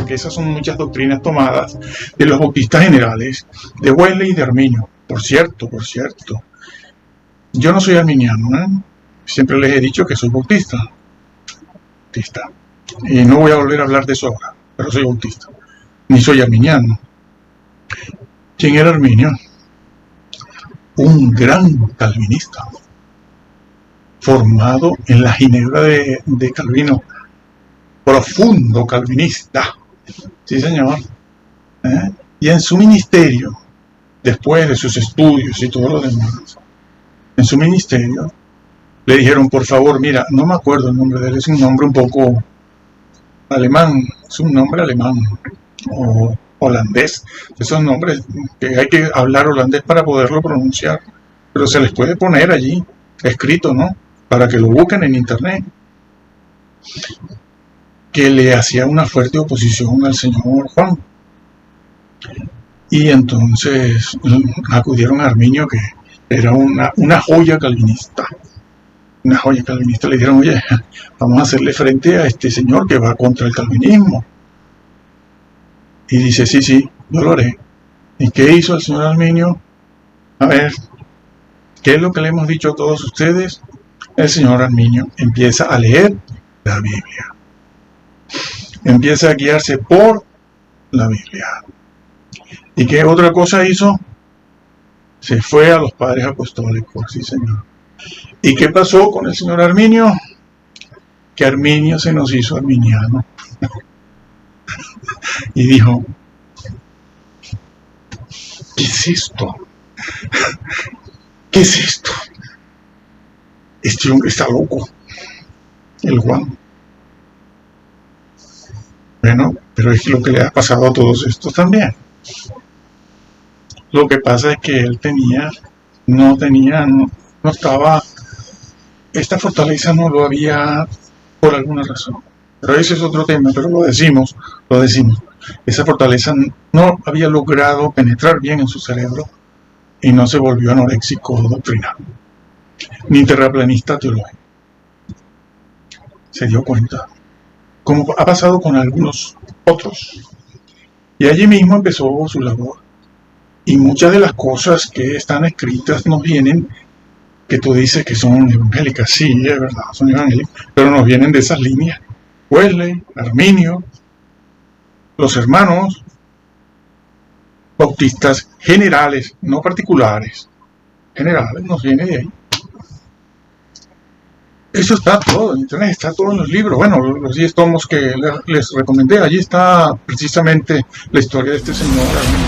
que esas son muchas doctrinas tomadas de los bautistas generales, de Wesley y de Arminio. Por cierto, yo no soy arminiano, siempre les he dicho que soy bautista. Y no voy a volver a hablar de eso ahora, pero soy bautista, ni soy arminiano. ¿Quién era Arminio? Un gran calvinista, formado en la Ginebra de Calvino, profundo calvinista, sí señor, y en su ministerio, después de sus estudios y todo lo demás, en su ministerio, le dijeron, por favor, mira, no me acuerdo el nombre de él, es un nombre un poco alemán, es un nombre alemán, o holandés, esos nombres que hay que hablar holandés para poderlo pronunciar, pero se les puede poner allí, escrito, ¿no? Para que lo busquen en internet, que le hacía una fuerte oposición al señor Juan. Y entonces acudieron a Arminio, que era una joya calvinista. Una joya calvinista. Le dijeron, oye, vamos a hacerle frente a este señor que va contra el calvinismo. Y dice, sí, yo lo haré. ¿Y qué hizo el señor Arminio? A ver, ¿qué es lo que le hemos dicho a todos ustedes? El señor Arminio empieza a leer la Biblia. Empieza a guiarse por la Biblia. ¿Y qué otra cosa hizo? Se fue a los padres apostólicos, sí señor. ¿Y qué pasó con el señor Arminio? Que Arminio se nos hizo arminiano. Y dijo, ¿qué es esto? ¿Qué es esto? Este hombre está loco, el Juan. Bueno, pero es lo que le ha pasado a todos estos también. Lo que pasa es que él no estaba, esta fortaleza no lo había por alguna razón. Pero ese es otro tema, pero lo decimos. Esa fortaleza no había logrado penetrar bien en su cerebro y no se volvió anoréxico doctrinal, ni terraplanista teológico. Se dio cuenta, como ha pasado con algunos otros. Y allí mismo empezó su labor. Y muchas de las cosas que están escritas nos vienen, que tú dices que son evangélicas, sí, es verdad, son evangélicas, pero nos vienen de esas líneas. Wesley, Arminio, los hermanos bautistas generales, no particulares, generales, nos viene de ahí. Eso está todo en internet, está todo en los libros. Bueno, los 10 tomos que les recomendé, allí está precisamente la historia de este señor Arminio.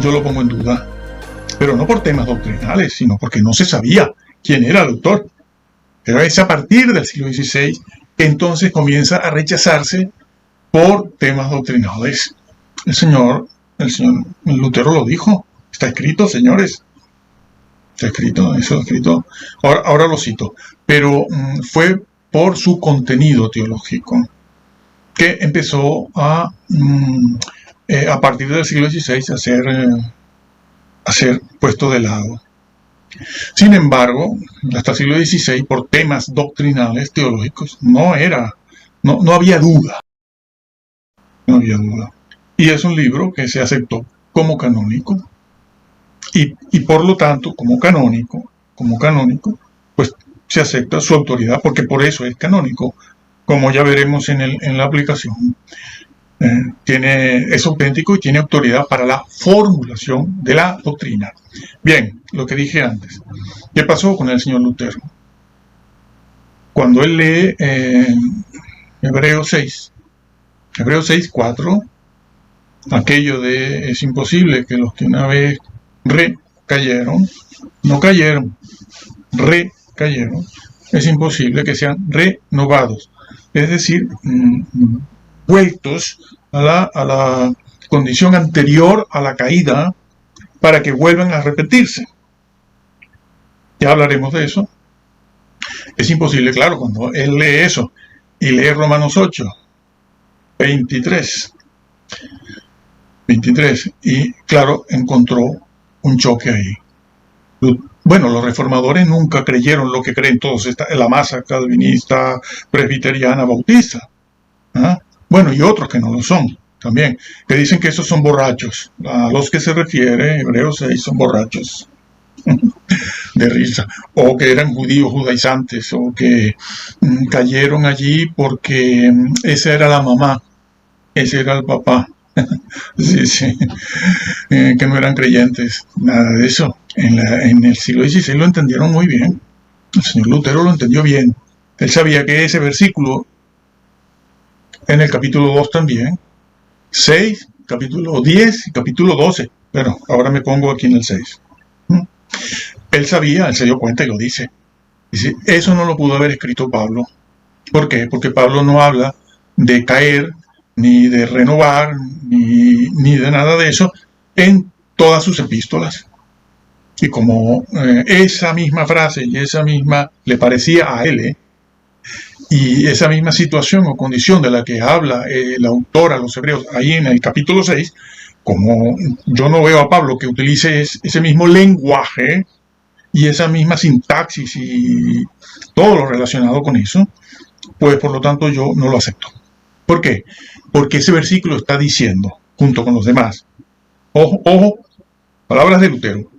yo lo pongo en duda, pero no por temas doctrinales, sino porque no se sabía quién era el autor. Pero es a partir del siglo XVI que entonces comienza a rechazarse por temas doctrinales. El señor Lutero lo dijo, está escrito, señores, está escrito, eso está escrito, ahora lo cito, pero fue por su contenido teológico que empezó a partir del siglo XVI a ser puesto de lado. Sin embargo, hasta el siglo XVI, por temas doctrinales, teológicos, no había duda. No había duda. Y es un libro que se aceptó como canónico. Y por lo tanto, como canónico, pues se acepta su autoridad, porque por eso es canónico, como ya veremos en la aplicación. Es auténtico y tiene autoridad para la formulación de la doctrina. Bien, lo que dije antes. ¿Qué pasó con el señor Lutero? Cuando él lee Hebreos 6:4, aquello de es imposible que los que una vez recayeron, no cayeron, recayeron, es imposible que sean renovados. Es decir, vueltos a la condición anterior a la caída para que vuelvan a repetirse. Ya hablaremos de eso. Es imposible, claro, cuando él lee eso y lee Romanos 8:23, y claro, encontró un choque ahí. Bueno, los reformadores nunca creyeron lo que creen todos, la masa calvinista, presbiteriana, bautista. Bueno, y otros que no lo son también, que dicen que esos son borrachos. A los que se refiere Hebreos 6 son borrachos de risa, o que eran judíos judaizantes, o que cayeron allí porque esa era la mamá, ese era el papá. Sí, que no eran creyentes, nada de eso. En el siglo XVI lo entendieron muy bien. El señor Lutero lo entendió bien. Él sabía que ese versículo, en el capítulo 2 también, 6, capítulo 10 y capítulo 12, pero ahora me pongo aquí en el 6. Él sabía, él se dio cuenta y lo dice. Dice, eso no lo pudo haber escrito Pablo. ¿Por qué? Porque Pablo no habla de caer, ni de renovar, ni de nada de eso en todas sus epístolas. Y como esa misma frase y esa misma le parecía a él, y esa misma situación o condición de la que habla el autor a los hebreos ahí en el capítulo 6, como yo no veo a Pablo que utilice ese mismo lenguaje y esa misma sintaxis y todo lo relacionado con eso, pues por lo tanto yo no lo acepto. ¿Por qué? Porque ese versículo está diciendo, junto con los demás, ojo, palabras de Lutero,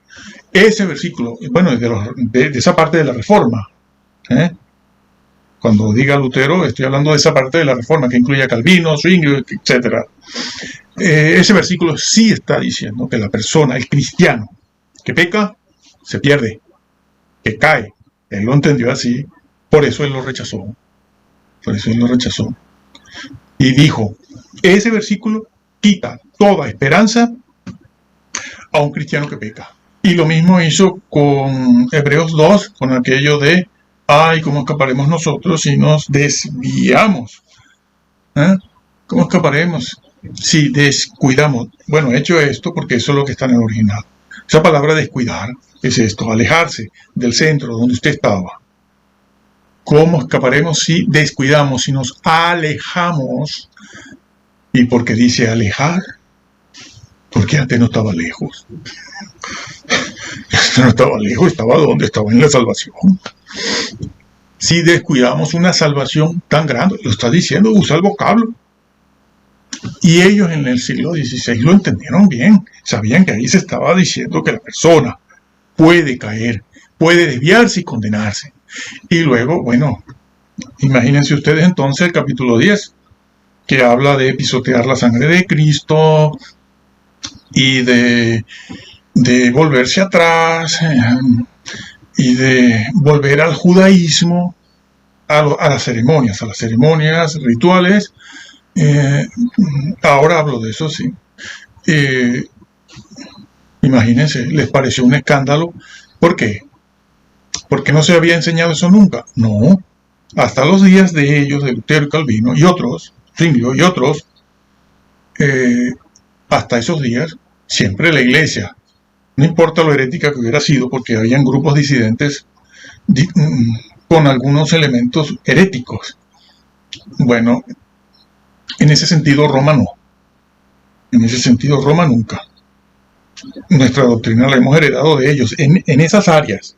ese versículo, bueno, de esa parte de la Reforma, cuando diga Lutero, estoy hablando de esa parte de la Reforma que incluye a Calvino, Zwingli, etc. Ese versículo sí está diciendo que la persona, el cristiano, que peca, se pierde, que cae. Él lo entendió así, por eso él lo rechazó. Y dijo, ese versículo quita toda esperanza a un cristiano que peca. Y lo mismo hizo con Hebreos 2, con aquello de, ¿cómo escaparemos nosotros si nos desviamos? ¿Cómo escaparemos si descuidamos? Bueno, he hecho esto porque eso es lo que está en el original. Esa palabra descuidar es esto, alejarse del centro donde usted estaba. ¿Cómo escaparemos si descuidamos, si nos alejamos? ¿Y por qué dice alejar? Porque antes no estaba lejos. Antes no estaba lejos, estaba donde estaba en la salvación. Si descuidamos una salvación tan grande, lo está diciendo, usa el vocablo. Y ellos en el siglo XVI lo entendieron bien. Sabían que ahí se estaba diciendo que la persona puede caer, puede desviarse y condenarse. Y luego, bueno, imagínense ustedes entonces el capítulo 10, que habla de pisotear la sangre de Cristo y de volverse atrás y de volver al judaísmo, a las ceremonias rituales. Ahora hablo de eso, sí. Imagínense, les pareció un escándalo. ¿Por qué? Porque no se había enseñado eso nunca. No, hasta los días de ellos, de Lutero y Calvino y otros, Zwinglio y otros, hasta esos días, siempre la iglesia, no importa lo herética que hubiera sido, porque habían grupos disidentes con algunos elementos heréticos. Bueno, en ese sentido Roma no. En ese sentido Roma nunca. Nuestra doctrina la hemos heredado de ellos, en esas áreas.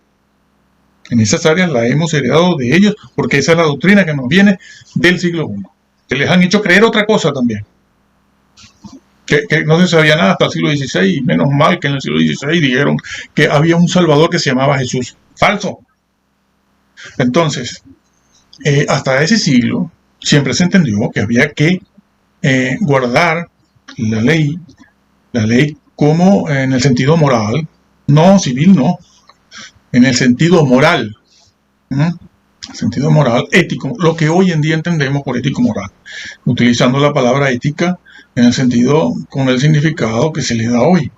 En esas áreas la hemos heredado de ellos, porque esa es la doctrina que nos viene del siglo I. Que les han hecho creer otra cosa también. Que no se sabía nada hasta el siglo XVI, y menos mal que en el siglo XVI dijeron que había un Salvador que se llamaba Jesús. Falso. Entonces, hasta ese siglo siempre se entendió que había que guardar la ley como en el sentido moral, no civil, no, en el sentido moral, sentido moral, ético, lo que hoy en día entendemos por ético-moral, utilizando la palabra ética en el sentido, con el significado que se le da hoy.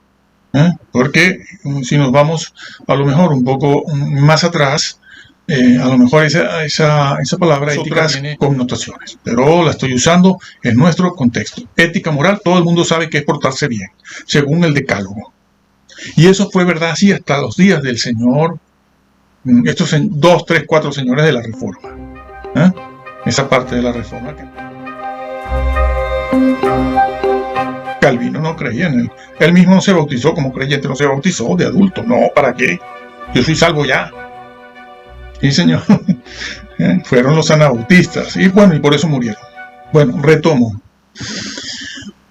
Porque si nos vamos a lo mejor un poco más atrás, a lo mejor esa palabra ética tiene connotaciones, pero la estoy usando en nuestro contexto. Ética moral, todo el mundo sabe que es portarse bien, según el Decálogo. Y eso fue verdad así hasta los días del Señor, estos 2, 3, 4 señores de la Reforma. Esa parte de la Reforma. Calvino no creía en él. Él mismo no se bautizó como creyente, no se bautizó de adulto. No, ¿para qué? Yo soy salvo ya. Sí, señor. Fueron los anabautistas. Y bueno, y por eso murieron. Bueno, retomo.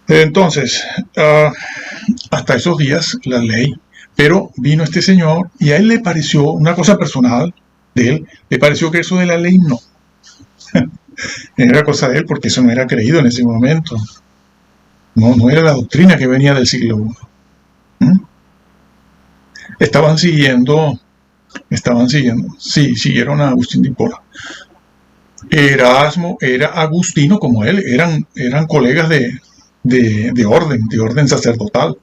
Entonces, hasta esos días, la ley. Pero vino este señor y a él le pareció, una cosa personal de él, le pareció que eso de la ley no. Era cosa de él porque eso no era creído en ese momento. No era la doctrina que venía del siglo I. Estaban siguiendo, sí, siguieron a Agustín de Hipona. Erasmo era agustino como él, eran colegas de orden sacerdotal.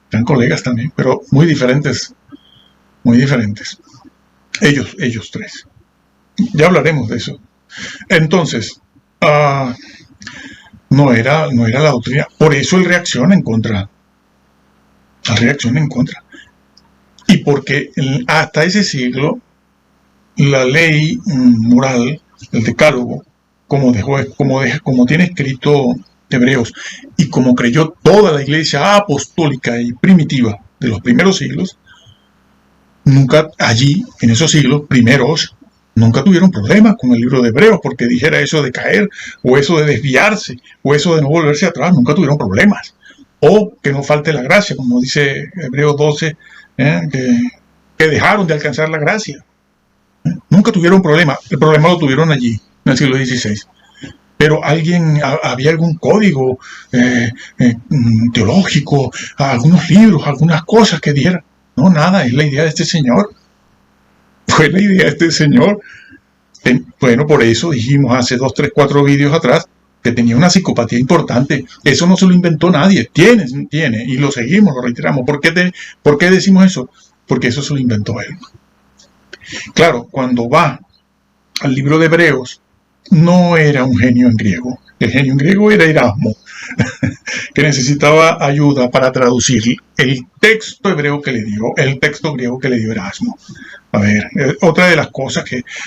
Eran colegas también, pero muy diferentes. Muy diferentes. Ellos tres. Ya hablaremos de eso. Entonces, no era la doctrina. Por eso él reacciona en contra. Y porque hasta ese siglo, la ley moral, el Decálogo, como tiene escrito Hebreos, y como creyó toda la iglesia apostólica y primitiva de los primeros siglos, nunca allí, en esos siglos primeros, nunca tuvieron problemas con el libro de Hebreos, porque dijera eso de caer, o eso de desviarse, o eso de no volverse atrás, nunca tuvieron problemas. O que no falte la gracia, como dice Hebreos 12, que dejaron de alcanzar la gracia. Nunca tuvieron problema. El problema lo tuvieron allí, en el siglo XVI. Pero había algún código teológico, algunos libros, algunas cosas que dieran. No, nada, es la idea de este señor. Fue la idea de este señor. Bueno, por eso dijimos hace 2, 3, 4 vídeos atrás que tenía una psicopatía importante. Eso no se lo inventó nadie. Tiene, y lo seguimos, lo reiteramos. ¿Por qué decimos eso? Porque eso se lo inventó él. Claro, cuando va al libro de Hebreos, no era un genio en griego. El genio en griego era Erasmo, que necesitaba ayuda para traducir el texto hebreo que le dio, el texto griego que le dio Erasmo. A ver, otra de las cosas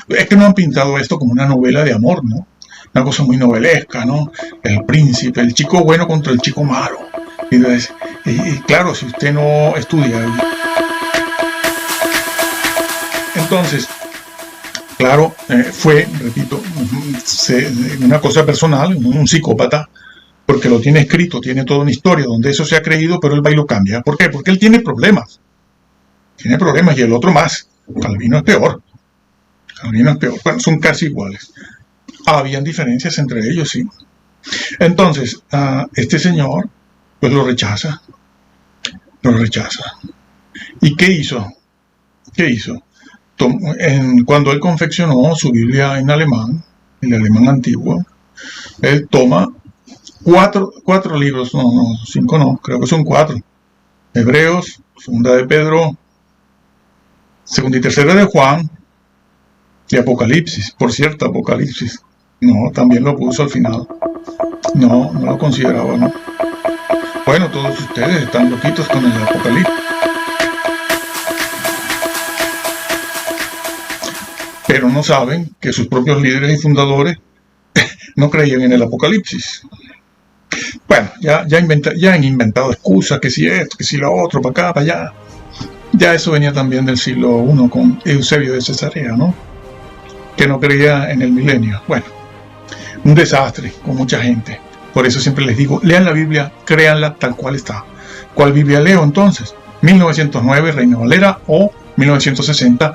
es que no han pintado esto como una novela de amor, ¿no? Una cosa muy novelesca, ¿no? El príncipe, el chico bueno contra el chico malo. Y claro, si usted no estudia. Entonces, claro, fue, repito, una cosa personal, un psicópata, porque lo tiene escrito, tiene toda una historia donde eso se ha creído, pero él va y lo cambia. ¿Por qué? Porque él tiene problemas. Tiene problemas y el otro más. Calvino es peor. Bueno, son casi iguales. Habían diferencias entre ellos, sí. Entonces, este señor, pues lo rechaza. ¿Y qué hizo? Cuando él confeccionó su Biblia en alemán, el alemán antiguo, él toma cuatro libros, no, 5 no, creo que son 4. Hebreos, segunda de Pedro, segunda y tercera de Juan, y Apocalipsis. Por cierto, Apocalipsis. No, también lo puso al final. No, no lo consideraba, ¿no? Bueno, todos ustedes están loquitos con el Apocalipsis. Pero no saben que sus propios líderes y fundadores no creían en el Apocalipsis. Bueno, ya han inventado excusas, que si esto, que si lo otro, para acá, para allá. Ya eso venía también del siglo I con Eusebio de Cesarea, ¿no? Que no creía en el milenio. Bueno, un desastre con mucha gente. Por eso siempre les digo, lean la Biblia, créanla tal cual está. ¿Cuál Biblia leo entonces? 1909, Reina Valera, o 1960,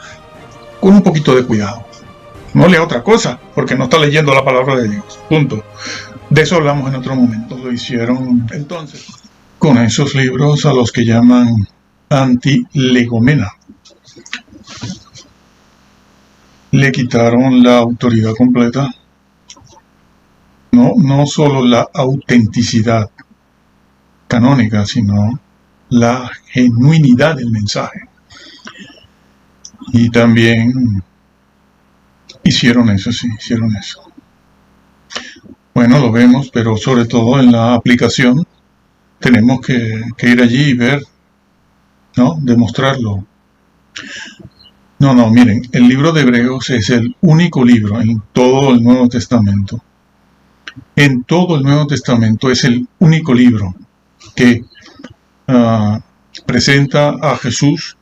con un poquito de cuidado. No lea otra cosa, porque no está leyendo la palabra de Dios. Punto. De eso hablamos en otro momento. Lo hicieron entonces con esos libros a los que llaman antilegomena. Le quitaron la autoridad completa. No solo la autenticidad canónica, sino la genuinidad del mensaje. Y también hicieron eso. Bueno, lo vemos, pero sobre todo en la aplicación tenemos que ir allí y ver, ¿no? Demostrarlo. No, miren, el libro de Hebreos es el único libro en todo el Nuevo Testamento. En todo el Nuevo Testamento es el único libro que presenta a Jesús,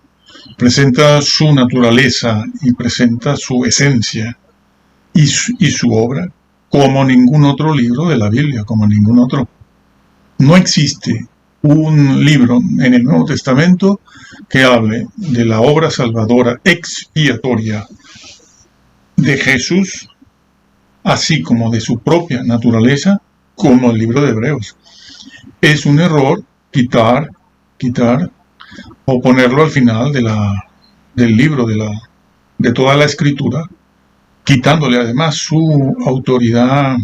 presenta su naturaleza y presenta su esencia y su obra como ningún otro libro de la Biblia, como ningún otro. No existe un libro en el Nuevo Testamento que hable de la obra salvadora expiatoria de Jesús, así como de su propia naturaleza, como el libro de Hebreos. Es un error quitar o ponerlo al final del libro, de toda la escritura, quitándole además su autoridad,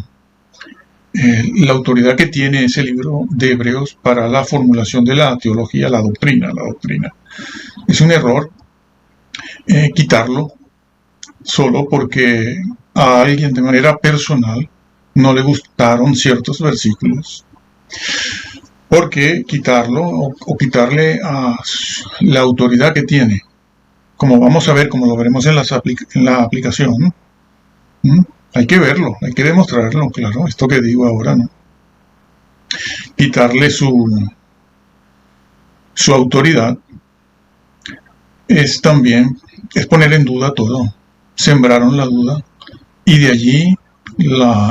la autoridad que tiene ese libro de Hebreos para la formulación de la teología, la doctrina. Es un error quitarlo solo porque a alguien de manera personal no le gustaron ciertos versículos. Porque quitarlo o quitarle a la autoridad que tiene, como vamos a ver, como lo veremos en la aplicación, hay que verlo, hay que demostrarlo, claro, esto que digo ahora, ¿no? Quitarle su autoridad es poner en duda todo. Sembraron la duda y de allí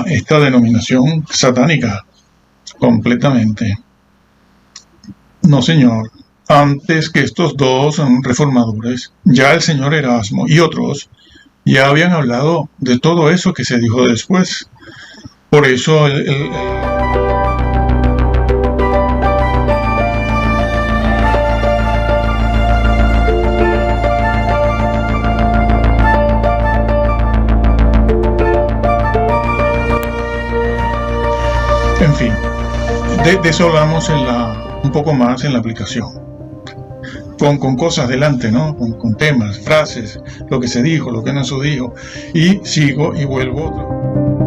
esta denominación satánica completamente. No, señor. Antes que estos dos reformadores, ya el señor Erasmo y otros ya habían hablado de todo eso que se dijo después. Por eso en fin, de eso hablamos un poco más en la aplicación. Con cosas delante, ¿no? Con temas, frases, lo que se dijo, lo que no se dijo. Y sigo y vuelvo.